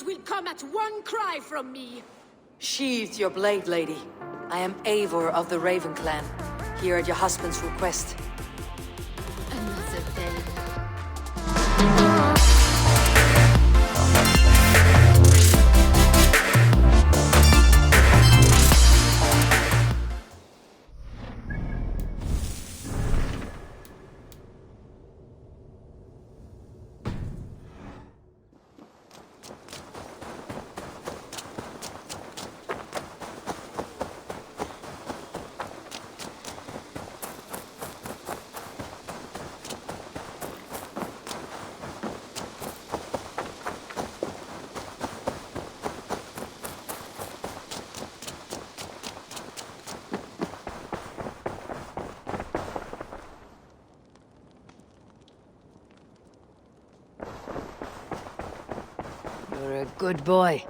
gods will come at one cry from me. Sheathe your blade, lady. I am Eivor of the Raven Clan, here at your husband's request. Another day. You're a good boy.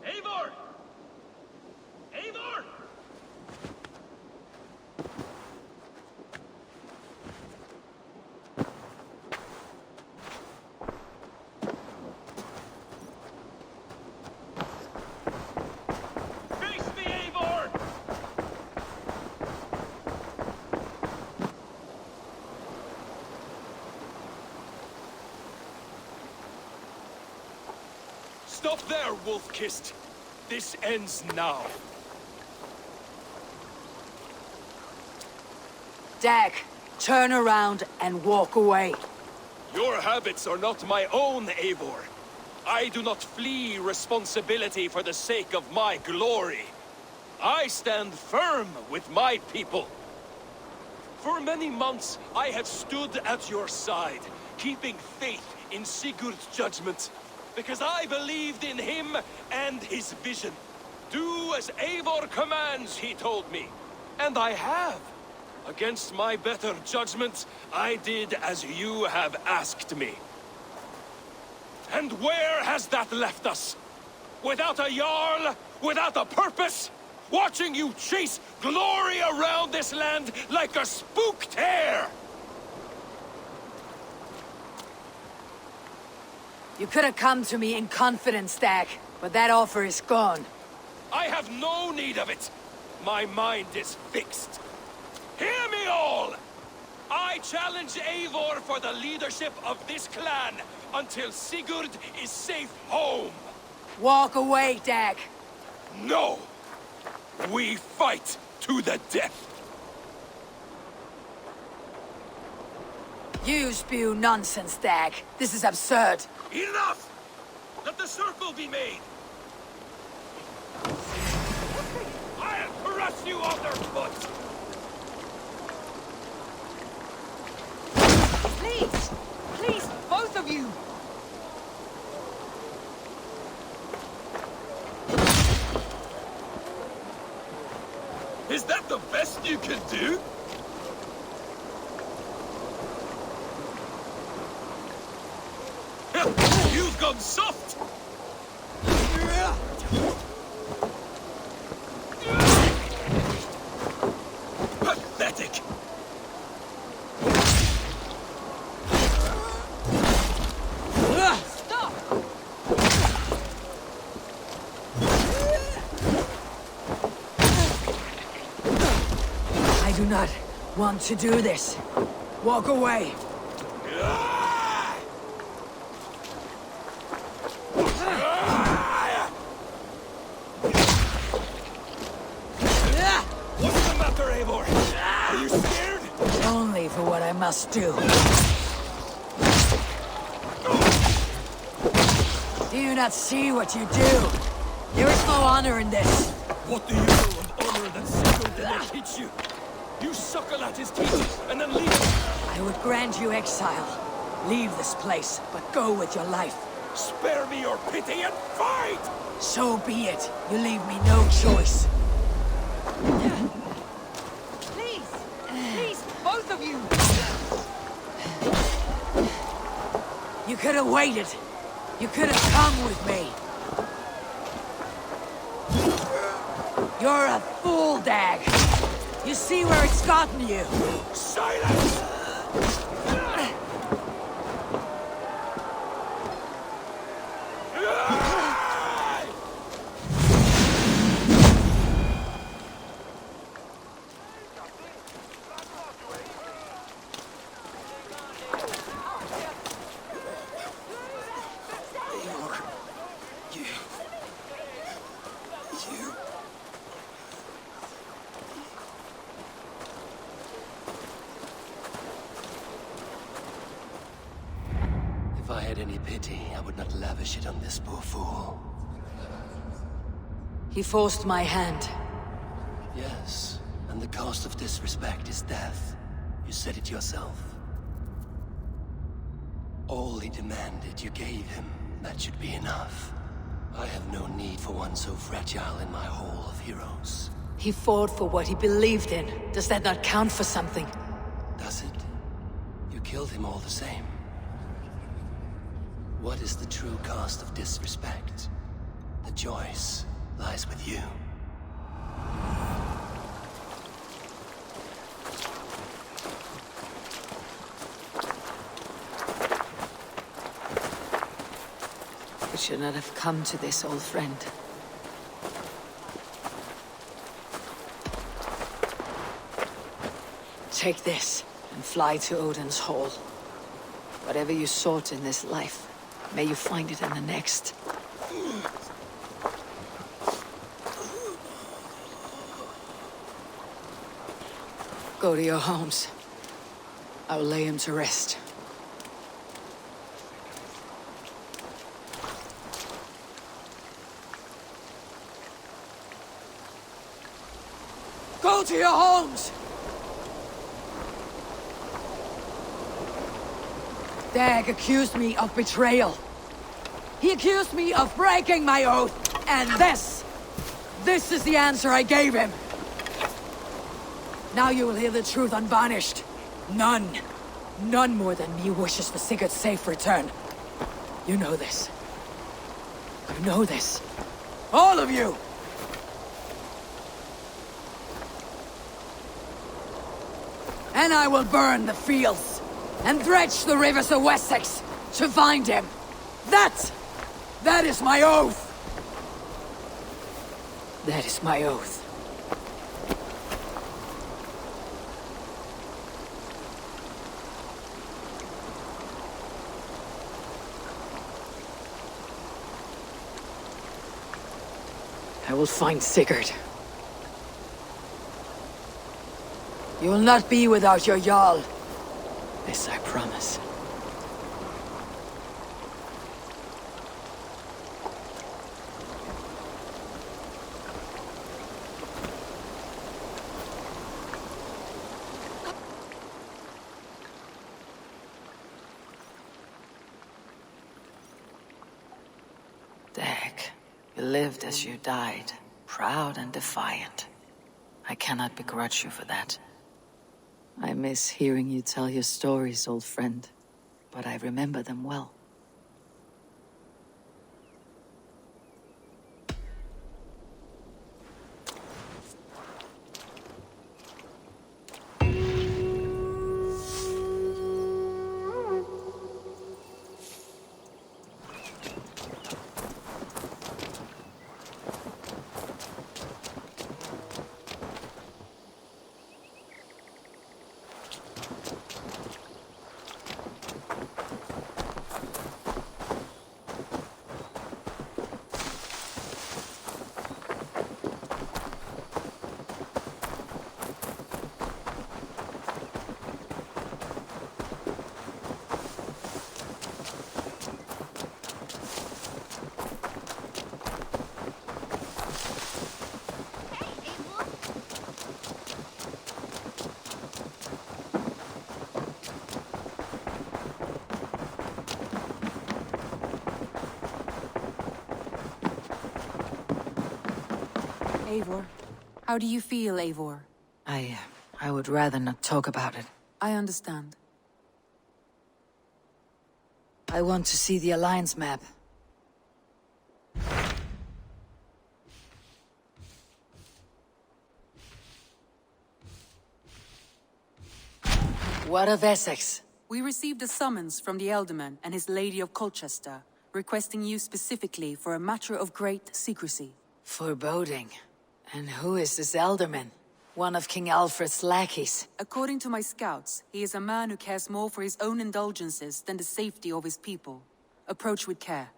Eivor! Eivor! Face me, Eivor! Stop there, wolf-kissed! This ends now. Dag, turn around and walk away. Your habits are not my own, Eivor. I do not flee responsibility for the sake of my glory. I stand firm with my people. For many months, I have stood at your side, keeping faith in Sigurd's judgment. Because I believed in him and his vision. Do as Eivor commands, he told me. And I have. Against my better judgment, I did as you have asked me. And where has that left us? Without a Jarl? Without a purpose? Watching you chase glory around this land like a spooked hare! You could have come to me in confidence, Dag, but that offer is gone. I have no need of it. My mind is fixed. Hear me all! I challenge Eivor for the leadership of this clan until Sigurd is safe home. Walk away, Dag. No! We fight to the death. You spew nonsense, Dag. This is absurd. Enough! Let the circle be made! I'll crush you underfoot! Please! Please, both of you! the best you can do? You've gone soft! Pathetic! Stop! I do not want to do this. Walk away. What's the matter, Eivor? Are you scared? Only for what I must do. Do you not see what you do? There is no honor in this. What do you know of honor that Sigurd did not teach you? You suckle at his teeth and then leave him. I would grant you exile. Leave this place, but go with your life. Spare me your pity and fight! So be it. You leave me no choice. Please! Please, both of you! You could have waited. You could have come with me. You're a fool, Dag. You see where it's gotten you. Silence! If I had any pity, I would not lavish it on this poor fool. He forced my hand. Yes, and the cost of disrespect is death. You said it yourself. All he demanded, you gave him. That should be enough. I have no need for one so fragile in my hall of heroes. He fought for what he believed in. Does that not count for something? Does it? You killed him all the same. What is the true cost of disrespect? The choice lies with you. We should not have come to this, old friend. Take this and fly to Odin's Hall. Whatever you sought in this life, may you find it in the next. Go to your homes. I will lay him to rest. Go to your homes! Dag accused me of betrayal. He accused me of breaking my oath, and this is the answer I gave him. Now you will hear the truth unvarnished. None more than me wishes for Sigurd's safe return. You know this. You know this. All of you! And I will burn the fields and dredge the rivers of Wessex to find him. That is my oath. That is my oath. I will find Sigurd. You will not be without your Jarl. This I promise. Dag, you lived as you died, proud and defiant. I cannot begrudge you for that. I miss hearing you tell your stories, old friend, but I remember them well. Eivor. How do you feel, Eivor? I would rather not talk about it. I understand. I want to see the Alliance map. What of Essex? We received a summons from the Elderman and his Lady of Colchester, requesting you specifically for a matter of great secrecy. Foreboding. And who is this Elderman? One of King Alfred's lackeys. According to my scouts, he is a man who cares more for his own indulgences than the safety of his people. Approach with care.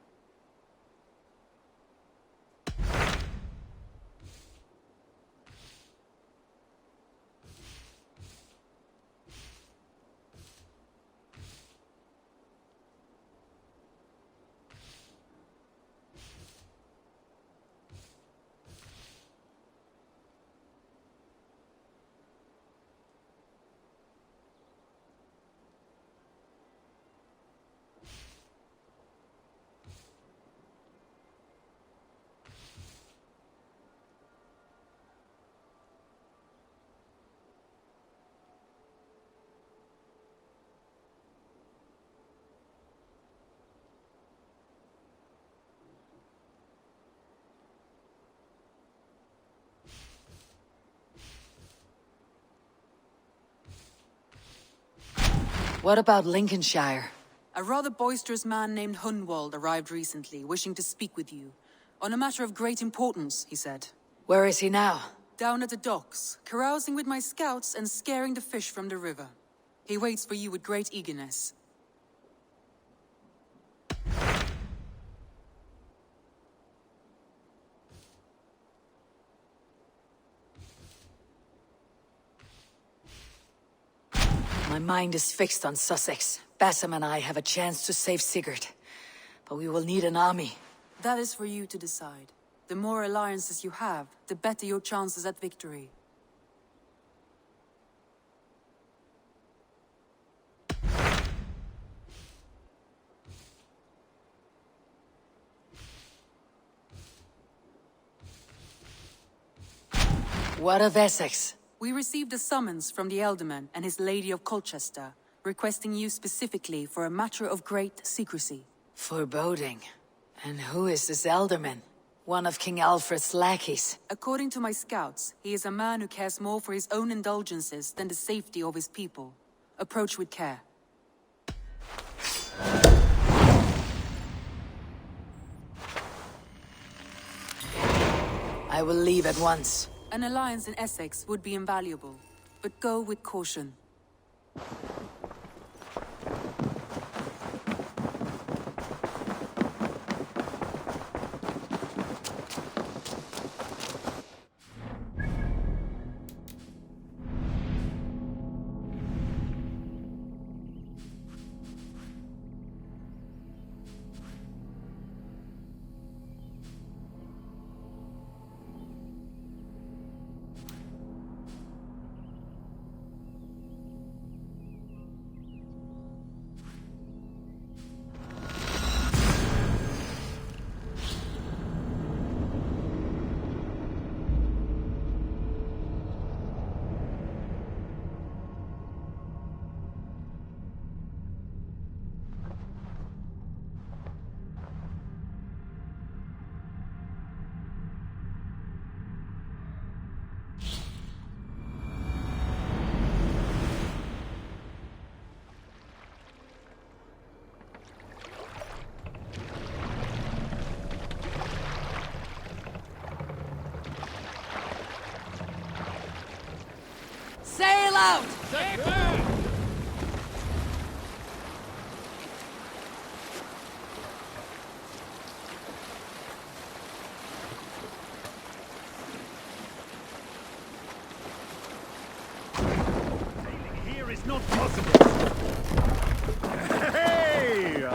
What about Lincolnshire? A rather boisterous man named Hunwald arrived recently, wishing to speak with you. On a matter of great importance, he said. Where is he now? Down at the docks, carousing with my scouts and scaring the fish from the river. He waits for you with great eagerness. My mind is fixed on Sussex. Bassam and I have a chance to save Sigurd. But we will need an army. That is for you to decide. The more alliances you have, the better your chances at victory. What of Essex? We received a summons from the Elderman and his Lady of Colchester, requesting you specifically for a matter of great secrecy. Foreboding. And who is this Elderman? One of King Alfred's lackeys. According to my scouts, he is a man who cares more for his own indulgences than the safety of his people. Approach with care. I will leave at once. An alliance in Essex would be invaluable, but go with caution. Here is not possible. Hey!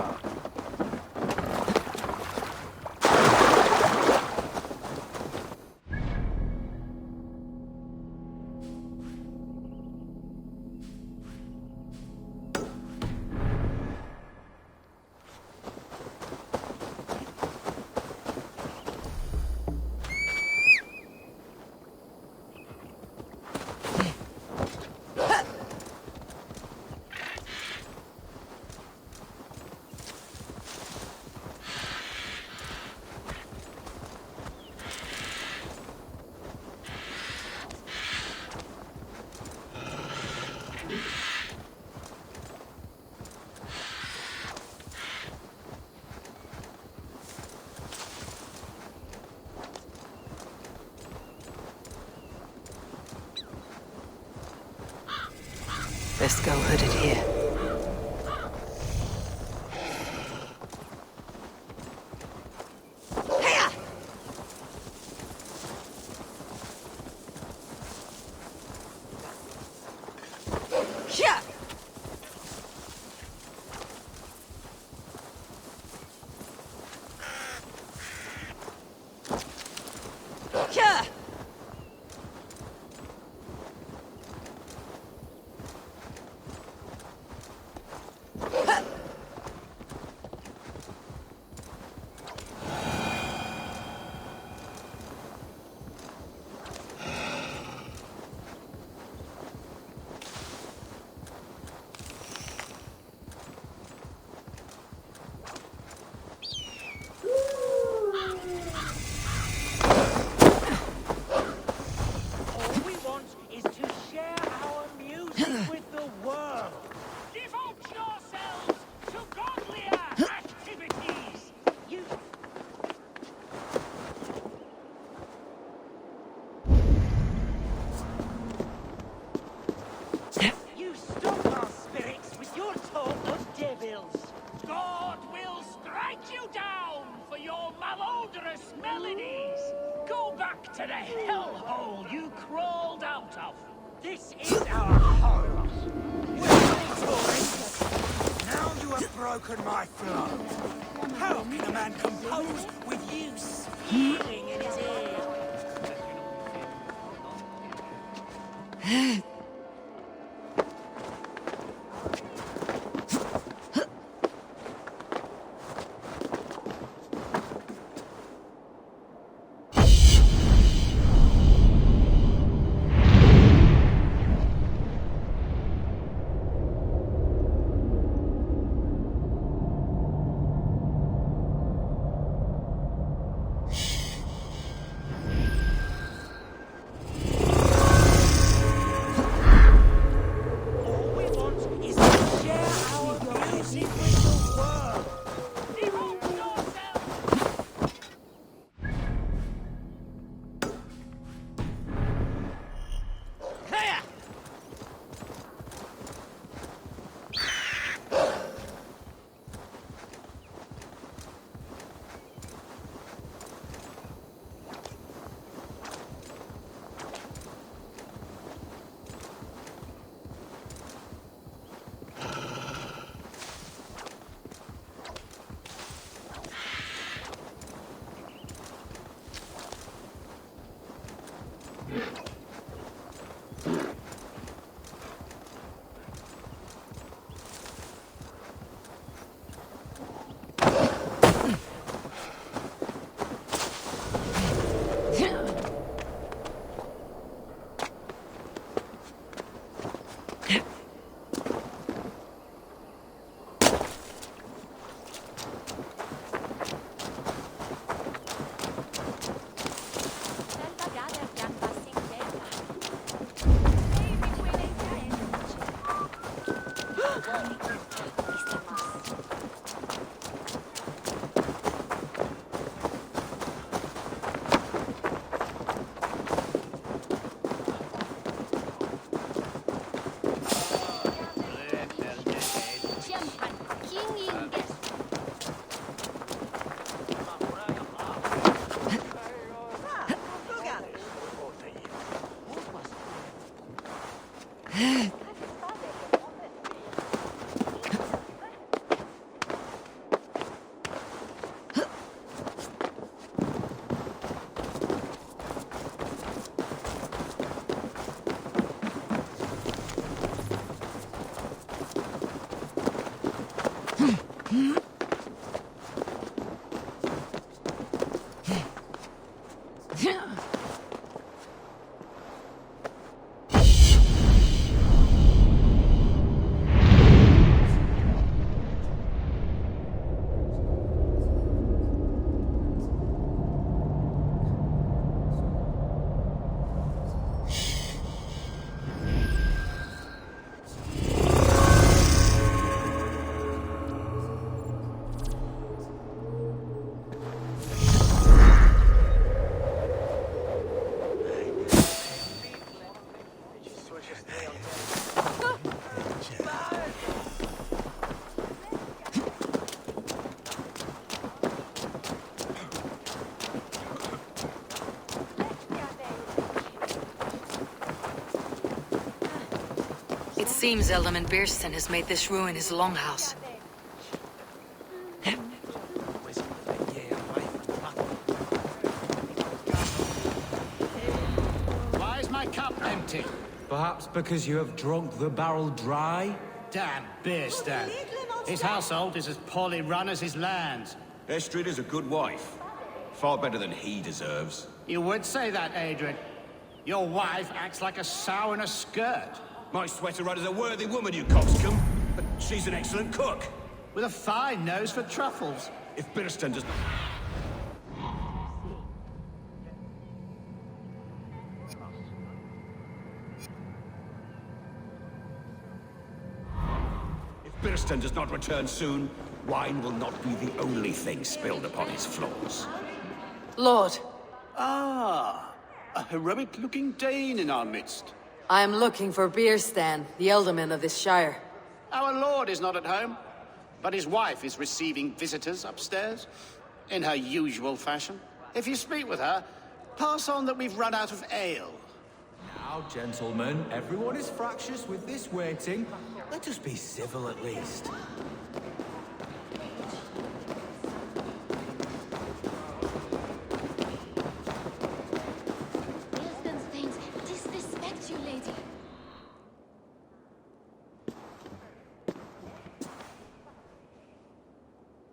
Best go hooded here. This is our home. Now you have broken my flow. How can a man compose with you squealing in his ear? It seems Alderman Bierston has made this ruin his longhouse. Why is my cup empty? Perhaps because you have drunk the barrel dry? Damn Bierston. His household is as poorly run as his lands. Estrid is a good wife. Far better than he deserves. You would say that, Adrian. Your wife acts like a sow in a skirt. My sweater runner's a worthy woman, you coxcomb. But she's an excellent cook. With a fine nose for truffles. If Bierston does not... If Bierston does not return soon, wine will not be the only thing spilled upon his floors. Lord, Ah, a heroic-looking Dane in our midst. I am looking for Bierstan, the alderman of this shire. Our lord is not at home, but his wife is receiving visitors upstairs, in her usual fashion. If you speak with her, pass on that we've run out of ale. Now, gentlemen, everyone is fractious with this waiting. Let us be civil at least. Bierston's things disrespect you, lady.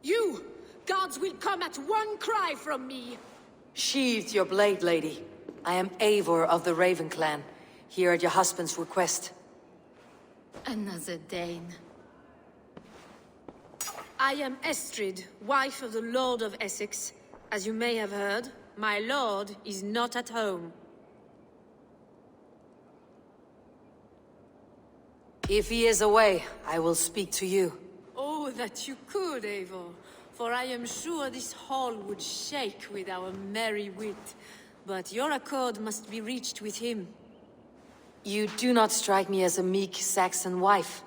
You! Guards will come at one cry from me! Sheathe your blade, lady. I am Eivor of the Raven clan, here at your husband's request. Another Dane. I am Estrid, wife of the Lord of Essex. As you may have heard, my lord is not at home. If he is away, I will speak to you. Oh, that you could, Eivor. For I am sure this hall would shake with our merry wit. But your accord must be reached with him. You do not strike me as a meek Saxon wife.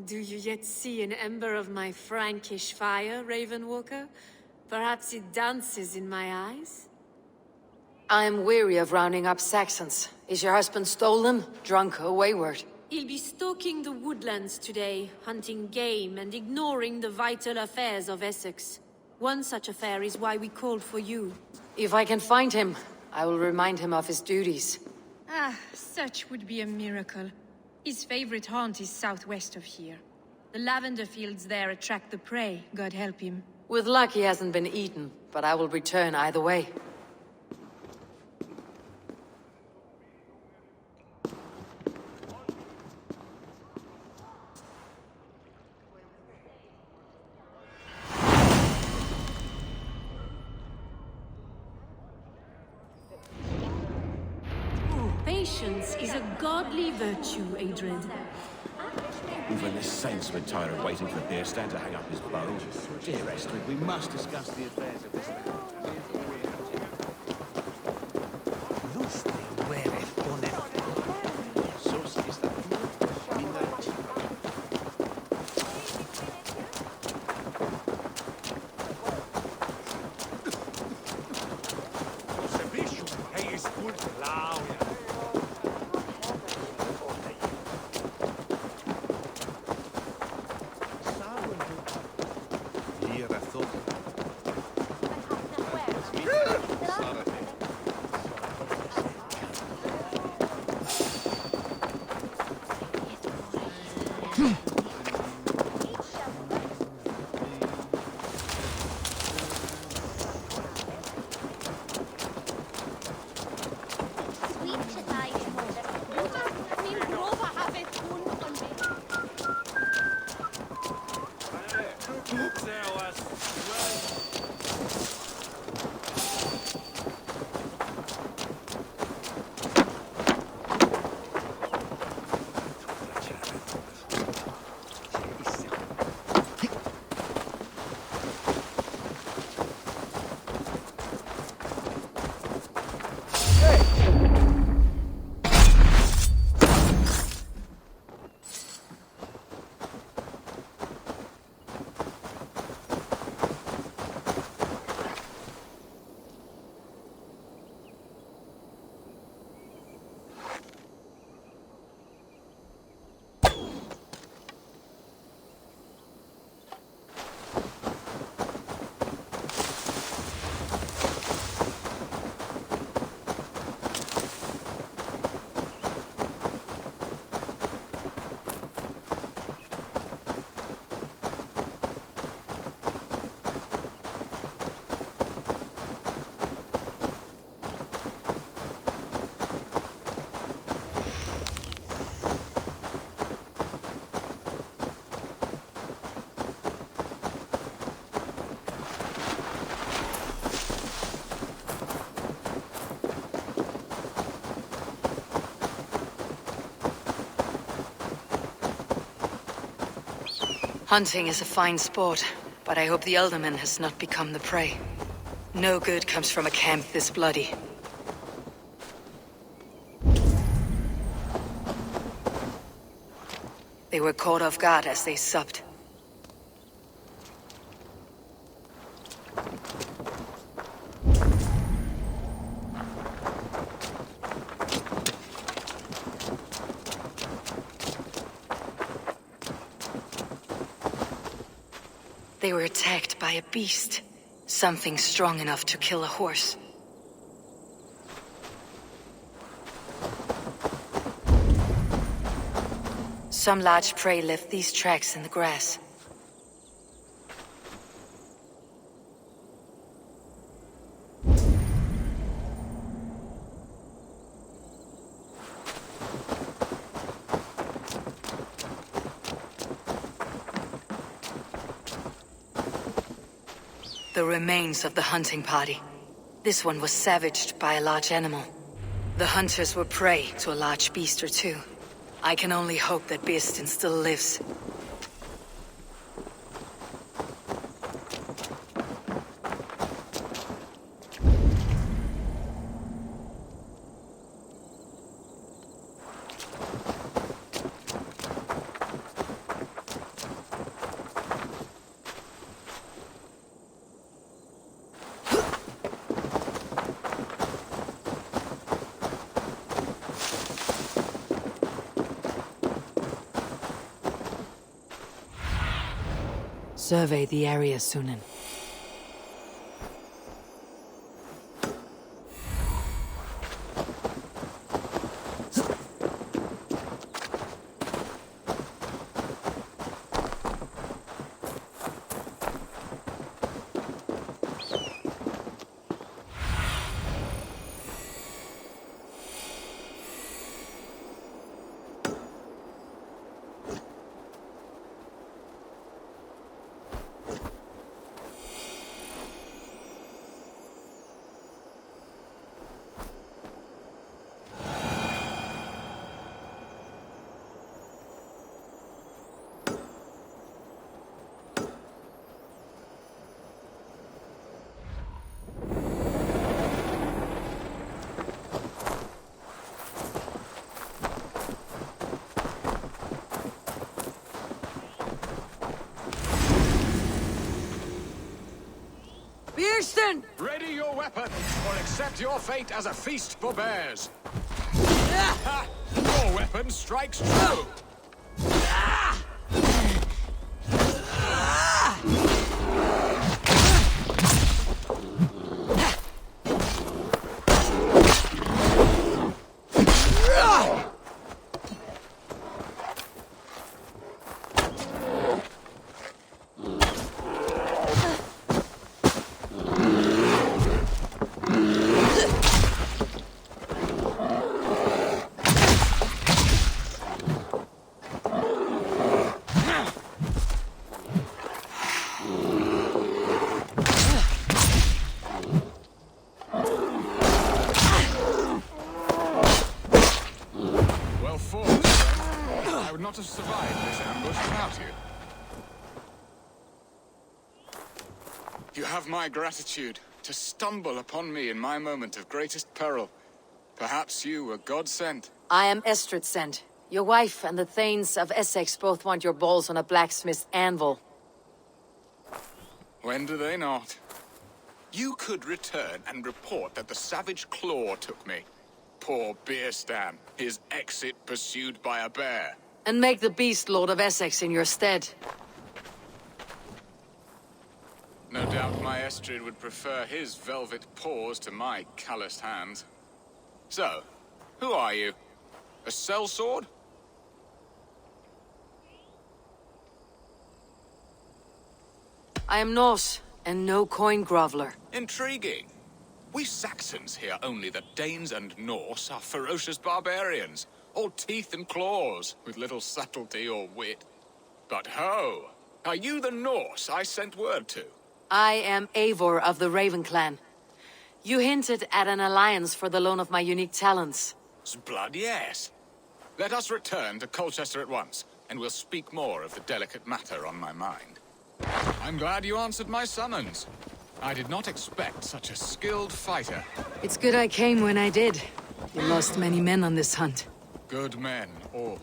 Do you yet see an ember of my Frankish fire, Ravenwalker? Perhaps it dances in my eyes? I am weary of rounding up Saxons. Is your husband stolen, drunk, or wayward? He'll be stalking the woodlands today, hunting game and ignoring the vital affairs of Essex. One such affair is why we called for you. If I can find him, I will remind him of his duties. Ah, such would be a miracle. His favorite haunt is southwest of here. The lavender fields there attract the prey, God help him. With luck, he hasn't been eaten, but I will return either way. Patience is a godly virtue, Adred. Even the saints would tire of waiting for Bierstan to hang up his bow. Dear Estrid, we must discuss the affairs of this man. Where? Hunting is a fine sport, but I hope the Elderman has not become the prey. No good comes from a camp this bloody. They were caught off guard as they supped. They were attacked by a beast. Something strong enough to kill a horse. Some large prey left these tracks in the grass. The remains of the hunting party. This one was savaged by a large animal. The hunters were prey to a large beast or two. I can only hope that Beastin still lives. Survey the area, Sunan. Ready your weapon, or accept your fate as a feast for bears. Your weapon strikes true. You have my gratitude to stumble upon me in my moment of greatest peril. Perhaps you were God-sent. I am Estrid sent. Your wife and the Thanes of Essex both want your balls on a blacksmith's anvil. When do they not? You could return and report that the savage Claw took me. Poor Beerstan, his exit pursued by a bear. And make the beast Lord of Essex in your stead. No doubt my Estrid would prefer his velvet paws to my calloused hands. So, who are you? A sellsword? I am Norse, and no coin groveler. Intriguing. We Saxons hear only that Danes and Norse are ferocious barbarians, all teeth and claws, with little subtlety or wit. But ho! Are you the Norse I sent word to? I am Eivor of the Raven clan. You hinted at an alliance for the loan of my unique talents. Blood, yes. Let us return to Colchester at once, and we'll speak more of the delicate matter on my mind. I'm glad you answered my summons. I did not expect such a skilled fighter. It's good I came when I did. You lost many men on this hunt. Good men, all.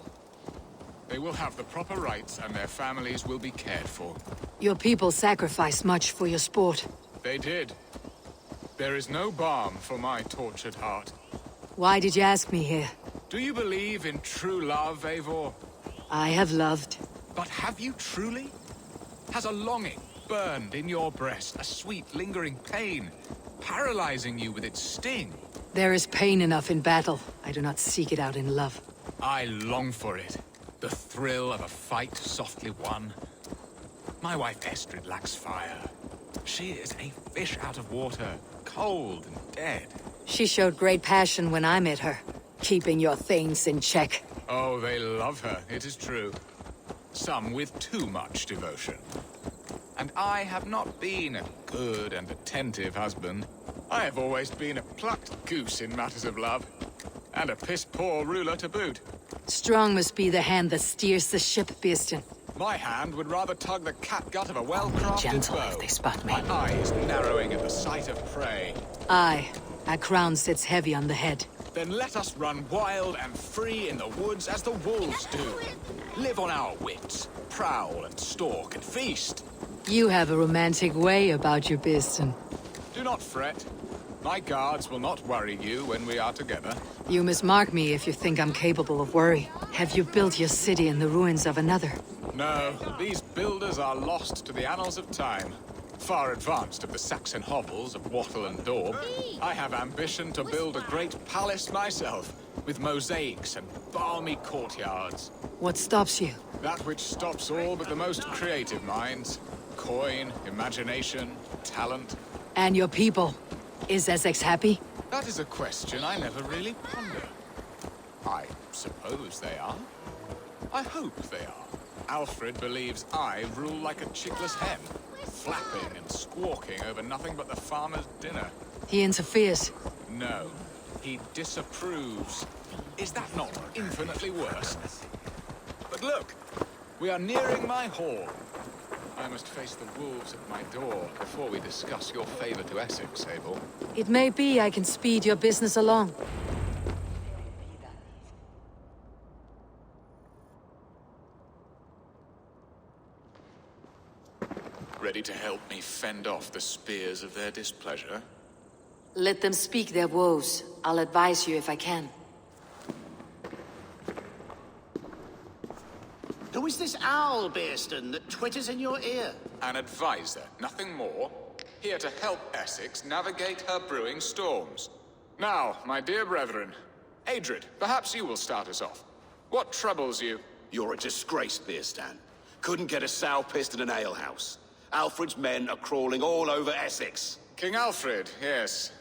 They will have the proper rights, and their families will be cared for. Your people sacrificed much for your sport. They did. There is no balm for my tortured heart. Why did you ask me here? Do you believe in true love, Eivor? I have loved. But have you truly? Has a longing burned in your breast, a sweet, lingering pain, paralyzing you with its sting? There is pain enough in battle. I do not seek it out in love. I long for it. The thrill of a fight softly won. My wife Estrid lacks fire. She is a fish out of water, cold and dead. She showed great passion when I met her, keeping your things in check. Oh, they love her, it is true. Some with too much devotion. And I have not been a good and attentive husband. I have always been a plucked goose in matters of love. And a piss-poor ruler to boot. Strong must be the hand that steers the ship, Beerstan. My hand would rather tug the catgut of a well-crafted Gentle bow. if they spot me. My eyes narrowing at the sight of prey. Aye, a crown sits heavy on the head. Then let us run wild and free in the woods as the wolves do. Live on our wits, prowl and stalk and feast. You have a romantic way about you, Beerstan. Do not fret. My guards will not worry you when we are together. You mismark me if you think I'm capable of worry. Have you built your city in the ruins of another? No, these builders are lost to the annals of time. Far advanced of the Saxon hovels of Wattle and Daub. I have ambition to build a great palace myself, with mosaics and balmy courtyards. What stops you? That which stops all but the most creative minds. Coin, imagination, talent. And your people? Is Essex happy? That is a question I never really ponder. I suppose they are. I hope they are. Alfred believes I rule like a chickless hen, flapping and squawking over nothing but the farmer's dinner. He interferes. No, he disapproves. Is that not infinitely worse? But look, we are nearing my hall. I must face the wolves at my door before we discuss your favor to Essex, Abel. It may be I can speed your business along. Ready to help me fend off the spears of their displeasure? Let them speak their woes. I'll advise you if I can. Who is this owl, Beerstan, that twitters in your ear? An advisor, nothing more. Here to help Essex navigate her brewing storms. Now, my dear brethren, Adrid, perhaps you will start us off. What troubles you? You're a disgrace, Beerstan. Couldn't get a sow pissed in an alehouse. Alfred's men are crawling all over Essex. King Alfred, yes.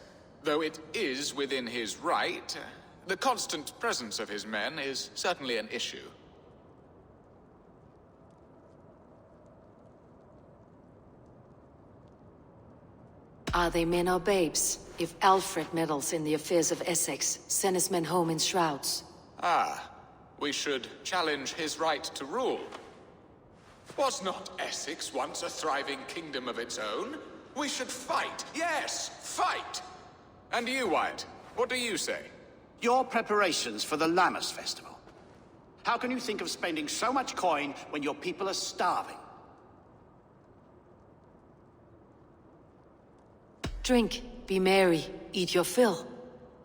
Though it is within his right, the constant presence of his men is certainly an issue. Are they men or babes? If Alfred meddles in the affairs of Essex, send his men home in shrouds. Ah, we should challenge his right to rule. Was not Essex once a thriving kingdom of its own? We should fight. Yes, fight! And you, Wyatt, what do you say? Your preparations for the Lammas Festival. How can you think of spending so much coin when your people are starving? Drink, be merry, eat your fill.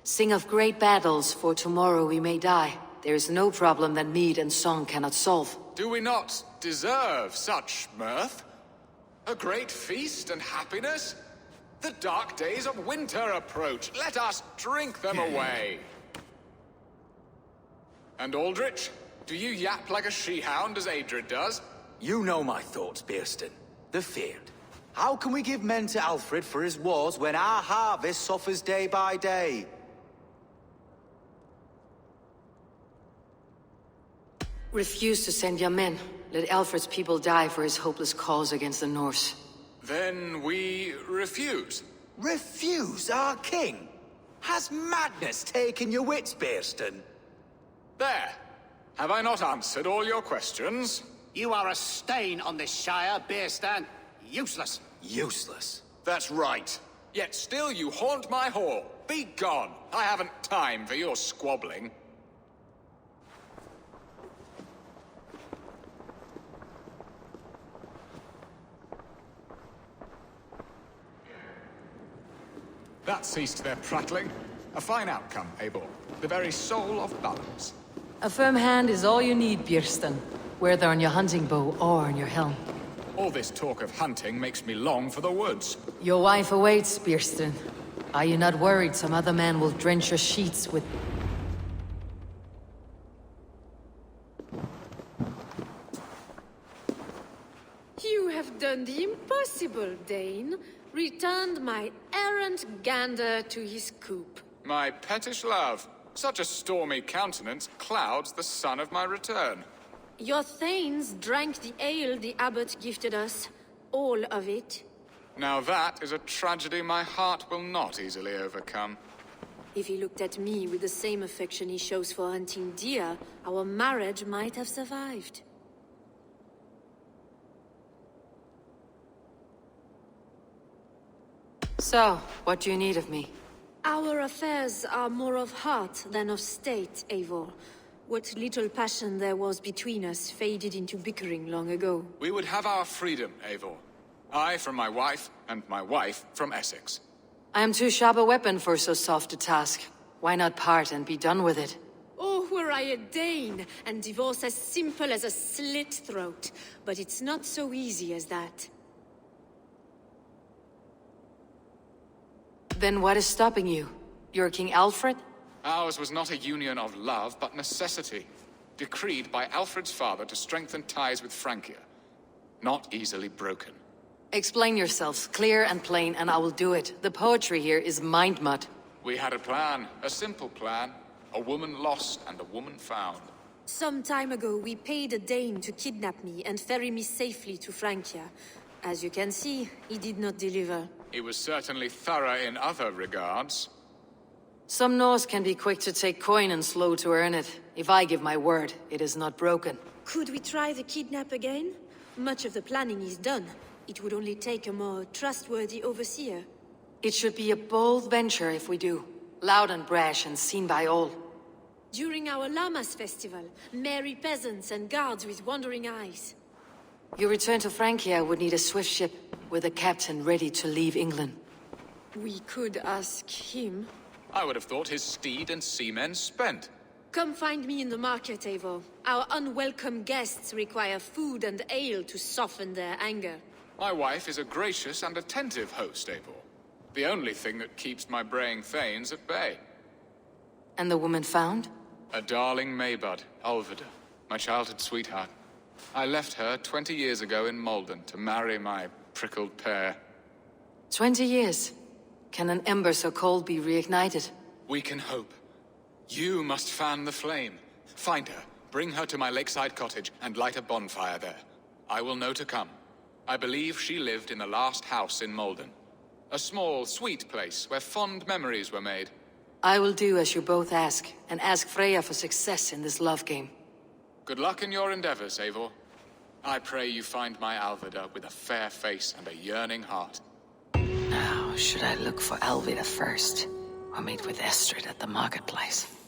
Sing of great battles, for tomorrow we may die. There is no problem that mead and song cannot solve. Do we not deserve such mirth? A great feast and happiness? The dark days of winter approach. Let us drink them away. And Aldrich, do you yap like a she-hound as Adrid does? You know my thoughts, Bearston. The feared. How can we give men to Alfred for his wars when our harvest suffers day by day? Refuse to send your men. Let Alfred's people die for his hopeless cause against the Norse. Then we refuse. Refuse our king? Has madness taken your wits, Bearston? There. Have I not answered all your questions? You are a stain on this Shire, Bearstan. Useless. Useless. That's right. Yet still you haunt my hall. Be gone. I haven't time for your squabbling. That ceased their prattling. A fine outcome, Eivor. The very soul of balance. A firm hand is all you need, Björsten. Whether on your hunting bow or on your helm. All this talk of hunting makes me long for the woods. Your wife awaits, Björsten. Are you not worried some other man will drench your sheets with... You have done the impossible, Dane. Returned my errant gander to his coop. My pettish love. Such a stormy countenance clouds the sun of my return. Your thanes drank the ale the abbot gifted us. All of it. Now that is a tragedy my heart will not easily overcome. If he looked at me with the same affection he shows for hunting deer, our marriage might have survived. So, what do you need of me? Our affairs are more of heart than of state, Eivor. What little passion there was between us faded into bickering long ago. We would have our freedom, Eivor. I from my wife, and my wife from Essex. I am too sharp a weapon for so soft a task. Why not part and be done with it? Oh, were I a Dane, and divorce as simple as a slit throat. But it's not so easy as that. Then what is stopping you? You're King Alfred? Ours was not a union of love, but necessity. Decreed by Alfred's father to strengthen ties with Francia. Not easily broken. Explain yourselves, clear and plain, and I will do it. The poetry here is mind mud. We had a plan, a simple plan. A woman lost and a woman found. Some time ago, we paid a Dane to kidnap me and ferry me safely to Francia. As you can see, he did not deliver. He was certainly thorough in other regards. Some Norse can be quick to take coin and slow to earn it. If I give my word, it is not broken. Could we try the kidnap again? Much of the planning is done. It would only take a more trustworthy overseer. It should be a bold venture if we do. Loud and brash and seen by all. During our Lammas festival, merry peasants and guards with wandering eyes. Your return to Francia would need a swift ship, with a captain ready to leave England. We could ask him. I would have thought his steed and seamen spent. Come find me in the market, Eivor. Our unwelcome guests require food and ale to soften their anger. My wife is a gracious and attentive host, Eivor. The only thing that keeps my braying thanes at bay. And the woman found? A darling Maybud, Alvida, my childhood sweetheart. I left her 20 years ago in Malden to marry my prickled pear. 20 years? Can an ember so cold be reignited? We can hope. You must fan the flame. Find her, bring her to my lakeside cottage, and light a bonfire there. I will know to come. I believe she lived in the last house in Malden. A small, sweet place where fond memories were made. I will do as you both ask, and ask Freya for success in this love game. Good luck in your endeavors, Eivor. I pray you find my Alvida with a fair face and a yearning heart. Should I look for Elvira first, or meet with Estrid at the marketplace?